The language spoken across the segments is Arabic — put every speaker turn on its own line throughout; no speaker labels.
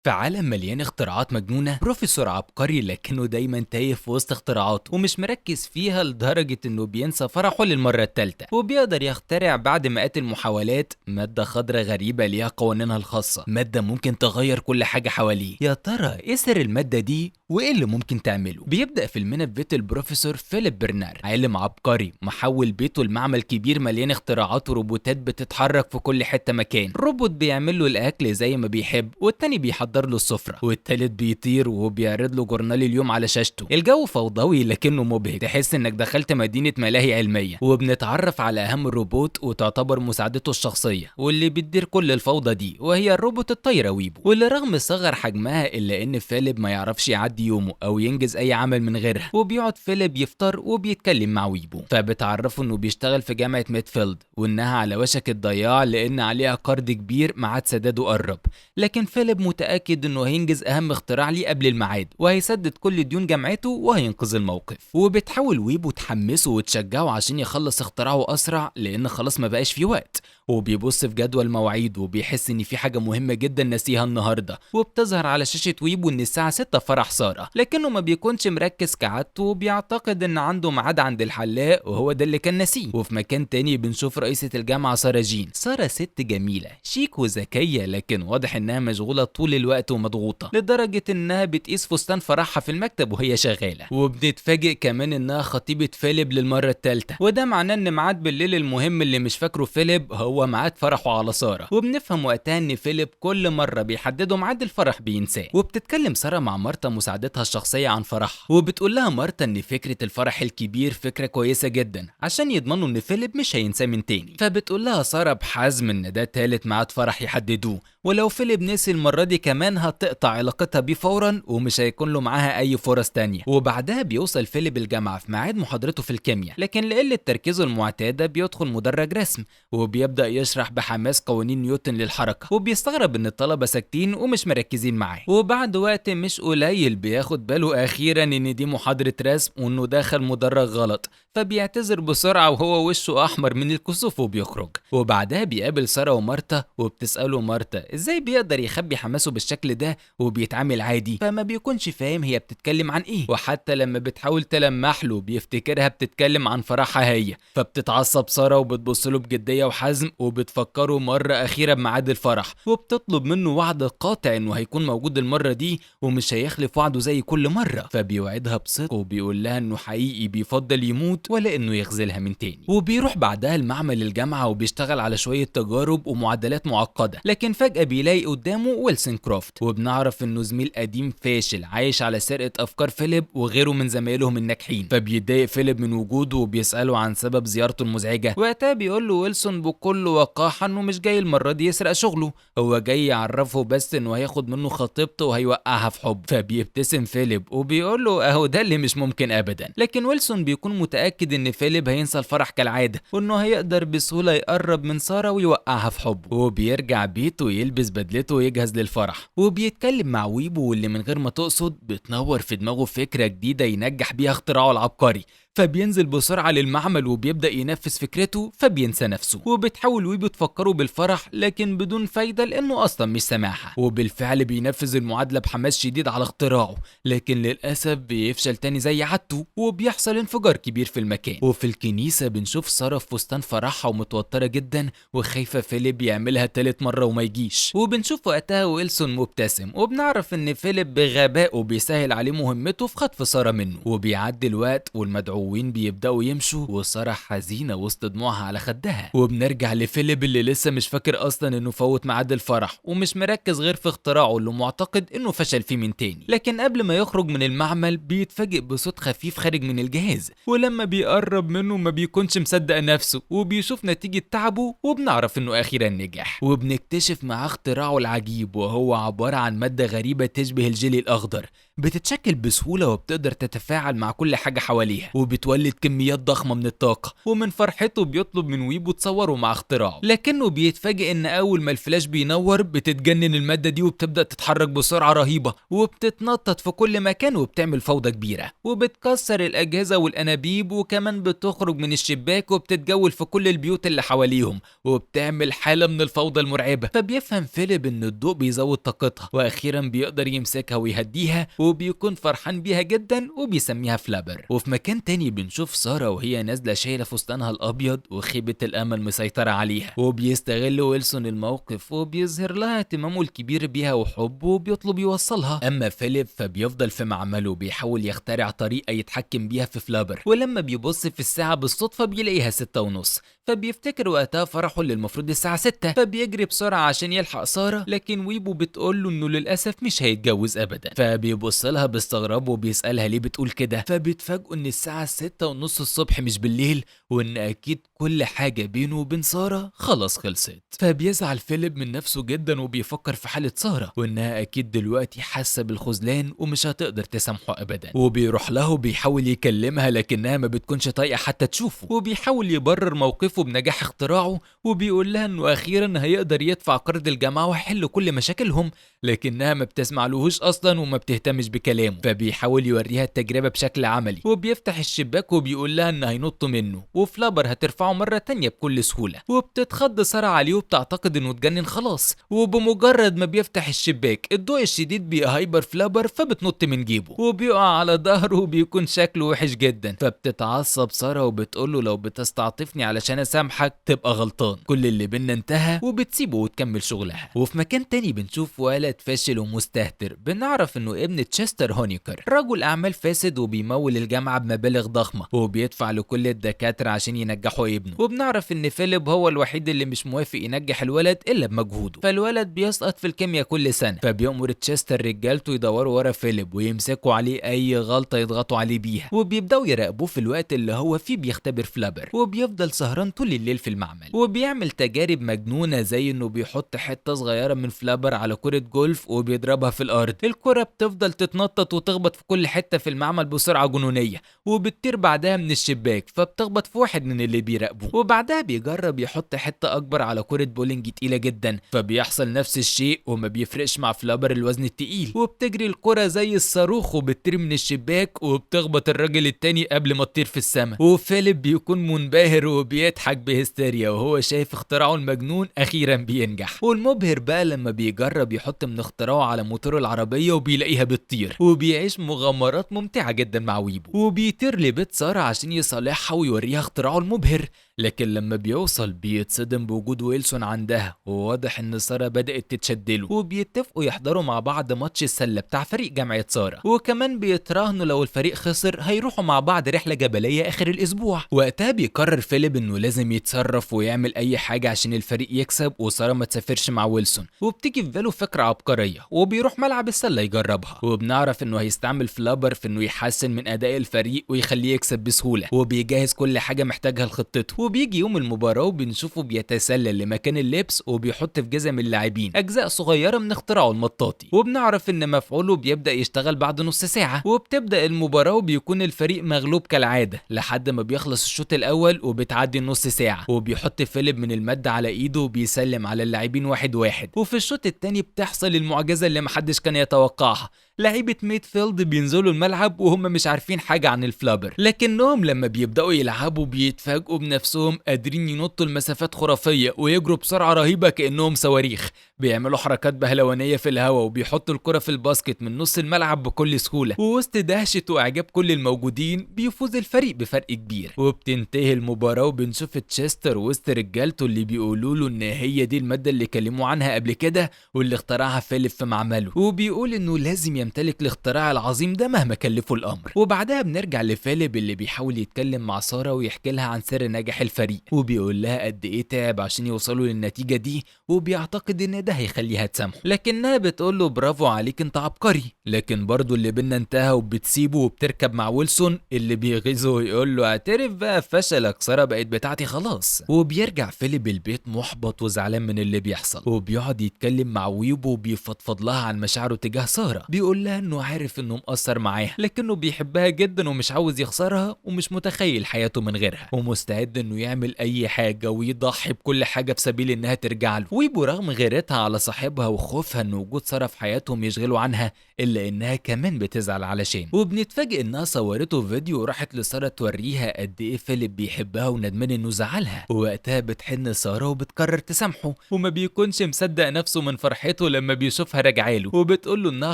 في عالم مليان اختراعات مجنونة، بروفيسور عبقري لكنه دايما تايه في وسط اختراعاته ومش مركز فيها لدرجة انه بينسى فرحه للمرة التالتة، وبيقدر يخترع بعد مئات المحاولات مادة خضراء غريبة ليها قوانينها الخاصة، مادة ممكن تغير كل حاجة حواليه. يا ترى ايه سر المادة دي وايه اللي ممكن تعمله؟ بيبدأ فيلمنا ببيت البروفيسور فيليب برنار، عالم عبقري محول بيته لمعمل كبير مليان اختراعات وروبوتات بتتحرك في كل حتة مكان. روبوت بيعمل له الاكل زي ما بيحب، والتاني بيحضر له السفرة، والتالت بيطير وبيعرض له جورنال اليوم على شاشته. الجو فوضوي لكنه مبهج، تحس انك دخلت مدينة ملاهي علمية. وبنتعرف على اهم الروبوت وتعتبر مساعدته الشخصية واللي بتدير كل الفوضى دي، وهي الروبوت الطايرة ويبو، واللي رغم صغر حجمها الا ان فيليب ما يعرفش يعدي يومه او ينجز اي عمل من غيرها. وبيقعد فيليب يفطر وبيتكلم مع ويبو، فبتعرفه انه بيشتغل في جامعة ميدفيلد وانها على وشك الضياع لان عليها قرض كبير ميعاد سداده قرب. لكن فيليب متأكد انه هينجز اهم اختراع ليه قبل الميعاد، وهيسدد كل ديون جامعته وهينقذ الموقف. وبتحاول ويبو تحمسه وتشجعه عشان يخلص اختراعه اسرع لان خلاص ما بقاش في وقت. وبيبص في جدول مواعيد وبيحس ان في حاجة مهمة جدا نسيها النهاردة، وبتظهر على شاشة ويبو ان الساعة 6 فرح سارة، لكنه ما بيكونش مركز كعادته وبيعتقد ان عنده ميعاد عند الحلاق وهو ده اللي كان نسيه. وفي مكان تاني بنشوف رئيسة الجامعة سارة جين. سارة ست جميلة شيك وذكية، لكن واضح انها مشغولة طول الوقت ومضغوطة لدرجة انها بتقيس فستان فرحها في المكتب وهي شغالة. وبنتفاجئ كمان انها خطيبة فيليب للمرة الثالثة، وده معناه ان ميعاد بالليل المهم اللي مش فاكره فيليب هو ميعاد فرحه على سارة. وبنفهم وقتها ان فيليب كل مرة بيحددوا ميعاد الفرح بينساه. وبتتكلم سارة مع مارتا مساعدتها الشخصية عن فرحها، وبتقول لها مارتا ان فكرة الفرح الكبير فكرة كويسة جدا عشان يضمنوا ان فيليب مش هينساه من تاني. فبتقول لها سارة بحزم ان ده تالت ميعاد فرح يحددوه، ولو فيليب نسي المرة دي كمان هتقطع علاقتها بيه فورا ومش هيكون له معاها اي فرص تانية. وبعدها بيوصل فيليب الجامعة في ميعاد محاضرته في الكيمياء، لكن لقلة تركيزه المعتادة بيدخل مدرج رسم وبيبدأ يشرح بحماس قوانين نيوتن للحركة، وبيستغرب ان الطلبة ساكتين ومش مركزين معاه. وبعد وقت مش قليل بياخد باله اخيرا ان دي محاضرة رسم وانه دخل مدرج غلط، فبيعتذر بسرعة وهو وشه احمر من الكسوف وبيخرج. وبعدها بيقابل سارة ومارتا وبتسأله مارتا ازاي بيقدر يخبي حماسه بالشكل ده وبيتعامل عادي، فما بيكونش فاهم هي بتتكلم عن ايه. وحتى لما بتحاول تلمح له بيفتكرها بتتكلم عن فرحها هي، فبتتعصب سارة وبتبص له بجدية وحزم وبتفكره مرة أخيرة بميعاد الفرح، وبتطلب منه وعد قاطع انه هيكون موجود المرة دي ومش هيخلف وعده زي كل مرة. فبيوعدها بصدق وبيقول لها انه حقيقي بيفضل يموت ولا انه يخذلها من تاني. وبيروح بعدها المعمل الجامعة وبيشتغل على شوية تجارب ومعادلات معقدة، لكن فجأة بيلاقي قدامه ويلسون كروفت، وبنعرف انه زميل قديم فاشل عايش على سرقة افكار فيليب وغيره من زمايلهم الناجحين. فبيتضايق فيليب من وجوده وبيسأله عن سبب زيارته المزعجة. وقتها بيقول له ويلسون بكل وقاحة انه مش جاي المرة دي يسرق شغله، هو جاي يعرفه بس انه هياخد منه خطيبته وهيوقعها في حب. فبيبتسم فيليب وبيقول له اهو ده اللي مش ممكن ابدا، لكن ويلسون بيكون متأكد ان فيليب هينسى الفرح كالعادة وانه هيقدر بسهولة يقرب من سارة ويوقعها في حب. وبيرجع بيته يلبس بدلته ويجهز للفرح، وبيتكلم مع ويبو واللي من غير ما تقصد بتنور في دماغه فكرة جديدة ينجح بيها اختراعه العبقري. فبينزل بسرعة للمعمل وبيبدأ ينفذ فكرته فبينسى نفسه. وبتحاول ويبو تفكره بالفرح لكن بدون فايدة لأنه أصلا مش سامعها. وبالفعل بينفذ المعادلة بحماس شديد على اختراعه، لكن للأسف بيفشل تاني زي عادته وبيحصل انفجار كبير في المكان. وفي الكنيسة بنشوف سارة في فستان فرحها ومتوترة جدا وخايفة فيليب يعملها تالت مرة وما يجيش. وبنشوف وقتها ويلسون مبتسم وبنعرف ان فيليب بغبائه بيسهل عليه مهمته في خطف سارة منه. وبيعدي الوقت والمدعوين بيبدأوا يمشوا وسارة حزينة وسط دموعها على خدها. وبنرجع لفيليب اللي لسه مش فاكر اصلا انه فوت ميعاد الفرح ومش مركز غير في اختراعه اللي معتقد انه فشل فيه من تاني. لكن قبل ما يخرج من المعمل بيتفاجئ بصوت خفيف خارج من الجهاز، ولما بيقرب منه ما بيكونش مصدق نفسه وبيشوف نتيجة تعبه وبنعرف انه اخيرا نجح. وبنكتشف معاه اختراعه العجيب وهو عبارة عن مادة غريبة تشبه الجيلي الاخضر، بتتشكل بسهولة وبتقدر تتفاعل مع كل حاجة حواليها، وبتولد كميات ضخمة من الطاقة. ومن فرحته بيطلب من ويبو تصوره مع اختراعه، لكنه بيتفاجئ ان اول ما الفلاش بينور بتتجنن المادة دي وبتبدأ تتحرك بسرعة رهيبة وبتتنطط في كل مكان وبتعمل فوضى كبيرة وبتكسر الأجهزة والأنابيب، وكمان بتخرج من الشباك وبتتجول في كل البيوت اللي حواليهم وبتعمل حالة من الفوضى المرعبة. فبيفهم فيليب ان الضوء بيزود طاقتها، واخيرا بيقدر يمسكها ويهديها وبيكون فرحان بيها جدا وبيسميها فلابر. وفي مكان تاني بنشوف سارة وهي نازلة شايلة فستانها الأبيض وخيبة الأمل مسيطرة عليها، وبيستغل ويلسون الموقف وبيظهر لها اهتمامه الكبير بيها وحبه وبيطلب يوصلها. أما فيليب فبيفضل في معمله بيحاول يخترع طريقة يتحكم بيها في فلابر، ولما بيبص في الساعة بالصدفة بيلاقيها 6:30، فبيفتكر وقتها فرحه اللي المفروض الساعة 6، فبيجري بسرعة عشان يلحق سارة، لكن ويبو بتقوله انه للأسف مش هيتجوز أبدا. فبيبص لها باستغراب وبيسألها ليه بتقول كده، فبتفاجئه ان الساعة 6:30 الصبح مش بالليل، وان اكيد كل حاجة بينه وبين سارة خلاص خلصت. فبيزعل فيليب من نفسه جدا وبيفكر في حالة سارة وانها اكيد دلوقتي حاسة بالخذلان ومش هتقدر تسامحه ابدا، وبيروح له وبيحاول يكلمها لكنها ما بتكونش طايقة حتى تشوفه، وبيحاول يبرر موقفه بنجاح اختراعه وبيقول لها انه اخيرا هيقدر يدفع قرض الجامعة ويحل كل مشاكلهم، لكنها ما بتسمعلهوش اصلا وما بتهتمش بكلامه. فبيحاول يوريها التجربة بشكل عملي وبيفتح الشباك وبيقول لها ان هينط منه وفلابر هترفعه مرة تانية بكل سهولة، وبتتخض سارة عليه وبتعتقد انه اتجنن خلاص، وبمجرد ما بيفتح الشباك الضوء الشديد بيهايبر فلابر فبتنط من جيبه وبيقع على ظهره وبيكون شكله وحش جدا. فبتتعصب سارة وبتقوله لو بتستعطفني علشان اسامحك تبقى غلطان، كل اللي بينا انتهى، وبتسيبه وتكمل شغلها. وفي مكان تاني بنشوف ولد فاشل ومستهتر، بنعرف انه ابن تشستر هونيكر، رجل اعمال فاسد وبيمول الجامعة بمبالغ ضخمة وبيدفع لكل الدكاترة عشان ينجحوا ابنه. وبنعرف ان فيليب هو الوحيد اللي مش موافق ينجح الولد الا بمجهوده، فالولد بيسقط في الكيمياء كل سنة. فبيأمر تشستر رجالته يدوروا ورا فيليب ويمسكوا عليه اي غلطة يضغطوا عليه بيها، وبيبداوا يراقبوه في الوقت اللي هو فيه بيختبر فلابر، وبيفضل سهران طول الليل في المعمل وبيعمل تجارب مجنونة زي انه بيحط حتة صغيرة من فلابر على كرة جولف وبيضربها في الارض، الكرة بتفضل تتنطط وتخبط في كل حتة في المعمل بسرعة جنونية وبتطير بعدها من الشباك فبتخبط في واحد من اللي بيراقبوه، وبعدها بيجرب يحط حتة اكبر على كرة بولينج تقيلة جدا فبيحصل نفس الشيء وما بيفرقش مع فلابر الوزن التقيل، وبتجري الكرة زي الصاروخ وبتطير من الشباك وبتخبط الراجل التاني قبل ما تطير في السماء. وفيليب بيكون منبهر وبيضحك بهستيريا وهو شايف اختراعه المجنون اخيرا بينجح. والمبهر بقى لما بيجرب يحط من اختراعه على موتور العربية وبيلاقيها بتطير، وبيعيش مغامرات ممتعة جدا مع ويبو، وبيطير لبيت سارة عشان يصالحها ويوريها اختراعه المبهر، لكن لما بيوصل بيتصدم بوجود ويلسون عندها وواضح ان سارة بدأت تتشدله، وبيتفقوا يحضروا مع بعض ماتش السلة بتاع فريق جامعة سارة، وكمان بيتراهنوا لو الفريق خسر هيروحوا مع بعض رحلة جبلية اخر الاسبوع. وقتها بيقرر فيليب انه لازم يتصرف ويعمل اي حاجة عشان الفريق يكسب وسارة ما تسافرش مع ويلسون، وبتيجي في باله فكرة عبقرية وبيروح ملعب السلة يجربها، وبنعرف انه هيستعمل فلابر في انه يحسن من اداء الفريق ويخليه يكسب بسهولة، وبيجهز كل حاجة محتاجها لخطته. وبيجي يوم المباراة وبنشوفه بيتسلل لمكان اللبس وبيحط في جزم اللاعبين اجزاء صغيرة من اختراعه المطاطي، وبنعرف ان مفعوله بيبدأ يشتغل بعد نص ساعة، وبتبدأ المباراة وبيكون الفريق مغلوب كالعادة لحد ما بيخلص الشوط الاول وبتعدي النص ساعة، وبيحط فيليب من المادة على ايده وبيسلم على اللاعبين واحد واحد. وفي الشوط التاني بتحصل المعجزة اللي محدش كان يتوقعها، لعيبة ميدفيلد بينزلوا الملعب وهم مش عارفين حاجة عن الفلابر، لكنهم لما بيبدأوا يلعبوا بيتفاجئوا بنفسهم قادرين ينطوا المسافات خرافية ويجروا بسرعة رهيبة كأنهم صواريخ، بيعملوا حركات بهلوانية في الهواء وبيحطوا الكرة في الباسكت من نص الملعب بكل سهولة، ووسط دهشة وإعجاب كل الموجودين بيفوز الفريق بفرق كبير. وبتنتهي المباراة وبنشوف تشستر وسط رجالته اللي بيقولوا له إن هي دي المادة اللي كلموا عنها قبل كده واللي اخترعها فيليب في معمله، وبيقول إنه لازم يمتلك الاختراع العظيم ده مهما كلفه الأمر. وبعدها بنرجع لفيليب اللي بيحاول يتكلم مع سارة ويحكي لها عن سر نجاح الفريق، وبيقول لها قد إيه تعب عشان يوصلوا للنتيجة دي وبيعتقد إن ده هيخليها تسامحه، لكنها بتقول له برافو عليك انت عبقري، لكن برضه اللي بينا انتهى وبتسيبه وبتركب مع ويلسون اللي بيغيظه ويقول له اعترف بقى فشلك، سارة بقت بتاعتي خلاص. وبيرجع فيليب البيت محبط وزعلان من اللي بيحصل، وبيقعد يتكلم مع ويبو وبيفضفض لها عن مشاعره تجاه سارة، بيقول بيقول لها انه عارف انه مقصر معاها لكنه بيحبها جدا ومش عاوز يخسرها ومش متخيل حياته من غيرها ومستعد انه يعمل اي حاجه ويضحي بكل حاجه في سبيل انها ترجع له. ويبو رغم غيرتها على صاحبها وخوفها ان وجود ساره في حياتهم يشغلوا عنها الا انها كمان بتزعل علشان. وبنتفاجئ انها صورته فيديو وراحت لساره توريها قد ايه فيليب بيحبها وندمان انه زعلها. ووقتها بتحن ساره وبتقرر تسامحه وما بيكونش مصدق نفسه من فرحته لما بيشوفها راجعاله وبتقول له انها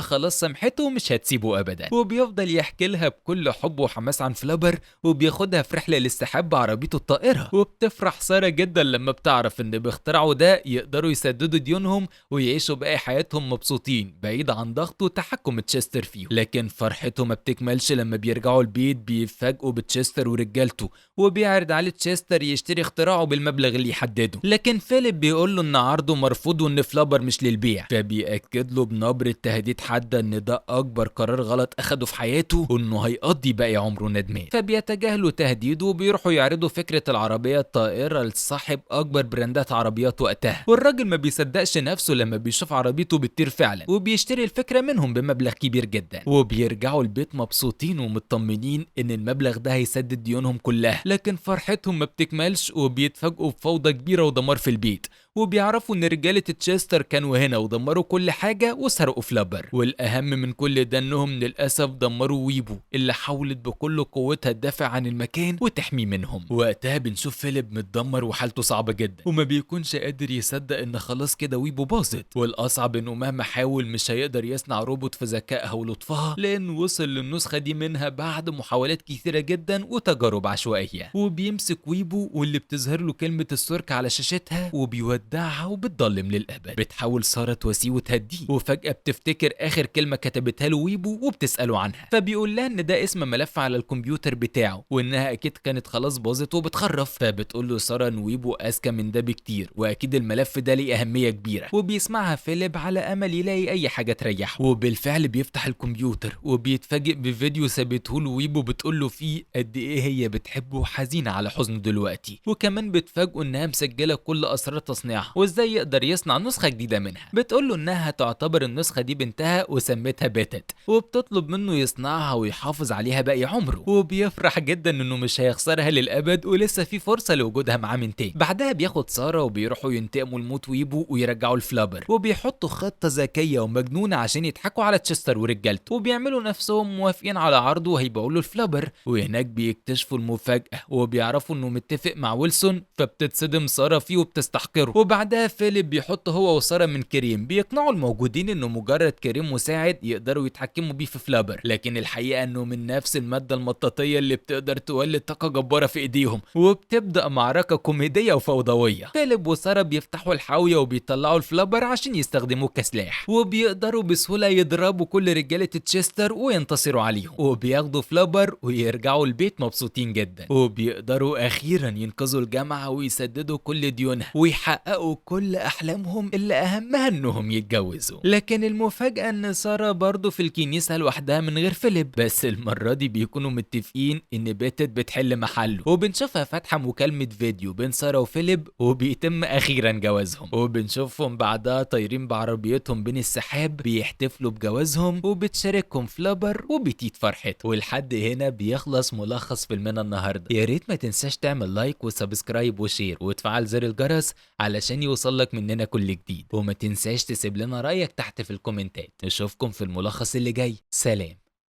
خلاص سامحته ومش هتسيبه ابدا. وبيفضل يحكي لها بكل حب وحماس عن فلابر وبياخدها في رحله للسحاب بعربيته الطائره. وبتفرح ساره جدا لما بتعرف ان باختراعه ده يقدروا يسددوا ديونهم ويعيشوا باقي حياتهم مبسوطين بعيد عن ضغط وتحكم تشستر فيه. لكن فرحته ما بتكملش لما بيرجعوا البيت بيفاجئوا بتشستر ورجالته وبيعرض عليه تشستر يشتري اختراعه بالمبلغ اللي يحدده. لكن فيليب بيقول له ان عرضه مرفوض وان فلابر مش للبيع فبيأكد له بنبرة تهديد حادة ان ده اكبر قرار غلط اخده في حياته وانه هيقضي باقي عمره ندمان. فبيتجاهلوا تهديده وبيروحوا يعرضوا فكرة العربية الطائرة لصاحب اكبر براندات عربيات وقتها. والراجل ما بيصدقش نفسه لما بيشوف عربيته بتطير فعلا وبيشتري الفكرة منهم بمبلغ كبير جدا. وبيرجعوا البيت مبسوطين ومطمنين ان المبلغ ده هيسدد ديونهم كلها. لكن فرحتهم ما بتكملش وبيتفاجئوا بفوضى كبيرة ودمار في البيت وبيعرفوا ان رجالة تشستر كانوا هنا ودمروا كل حاجة وسرقوا فلابر. والاهم من كل ده انهم للاسف دمروا ويبو اللي حاولت بكل قوتها تدافع عن المكان وتحميه منهم. وقتها بنشوف فيليب متدمر وحالته صعبة جدا وما بيكونش قادر يصدق ان خلاص كده ويبو باظت. والاصعب انه مهما حاول مش هيقدر يصنع روبوت في ذكائها ولطفها لانه وصل للنسخة دي منها بعد محاولات كثيرة جدا وتجارب عشوائية. وبيمسك ويبو واللي بتظهر له كلمة السرك على شاشتها وبيودعها وبتضلم للأبد. بتحاول سارة تواسيه وتهديه وفجأة بتفتكر آخر كلمة كتبتها له ويبو وبتسأله عنها فبيقول لها إن ده اسم ملف على الكمبيوتر بتاعه وإنها أكيد كانت خلاص باظت وبتخرف. فبتقول له سارة إن ويبو أذكى من ده بكتير وأكيد الملف ده ليه أهمية كبيرة. وبيسمعها فيليب على أمل يلاقي أي حاجة تريحه. وبالفعل بيفتح الكمبيوتر وبيتفاجئ بفيديو سابته له ويبو بتقول له فيه قد إيه هي بتحبه وحزينة على حزنه دلوقتي. وكمان بتفاجئه إنها مسجلة كل أسرار تصنيعها وإزاي يقدر يصنع نسخة جديدة منها. بتقول له إنها تعتبر النسخة دي بنتها وسمتها بيتت وبتطلب منه يصنعها ويحافظ عليها باقي عمره. وبيفرح جدا إنه مش هيخسرها للأبد ولسه في فرصة لوجودها معاه من تاني. بعدها بياخد سارة وبيروحوا ينتقموا لموت ويبو ويرجعوا الفلابر وبيحطوا خطة ذكية ومجنونة عشان يضحكوا على تشستر ورجالته وبيعملوا نفسهم موافقين على عرضه وهيبيعوا له الفلابر. وهناك بيكتشفوا المفاجأة وبيعرفوا إنه متفق مع ويلسون فبتتصدم سارة فيه وبتستحقره. وبعدها فيليب بيحط هو وسارة من كريم بيقنعوا الموجودين إنه مجرد كريم مساعد يقدروا يتحكموا بيه في فلابر لكن الحقيقة إنه من نفس المادة المطاطية اللي بتقدر تولد طاقة جبارة في إيديهم. وبتبدأ معركة كوميدية وفوضوية. فيليب وسارة بيفتحوا الحاوية وبيطلعوا الفلابر عشان يستخدموه كسلاح وبيقدروا بسهولة يضربوا كل رجالة تشستر وينتصروا عليهم. وبياخدوا فلابر ويرجعوا البيت مبسوطين جدا وبيقدروا أخيرا ينقذوا الجامعة ويسددوا كل ديونها ويحققوا كل أحلامهم اللي أهمها إنهم يتجوزوا. لكن المفاجأة إن سارة برضو في الكنيسة لوحدها من غير فيليب بس المرة دي بيكونوا متفقين إن بيتت بتحل محله. وبنشوفها فاتحة مكالمة فيديو بين سارة وفيليب وبيتم أخيرا جوازهم. وبنشوفهم بعدها طايرين بعربيتهم بين السحاب بيحتفلوا بجوازهم وبتشاركهم فلابر وبتيت فرحته. ولحد هنا بيخلص ملخص فيلمنا النهارده. يا ريت ما تنساش تعمل لايك وسبسكرايب وشير وتفعل زر الجرس علشان يوصلك مننا كل جديد. وما تنساش تسيب لنا رأيك تحت في الكومنتات. نشوفكم في الملخص اللي جاي. سلام.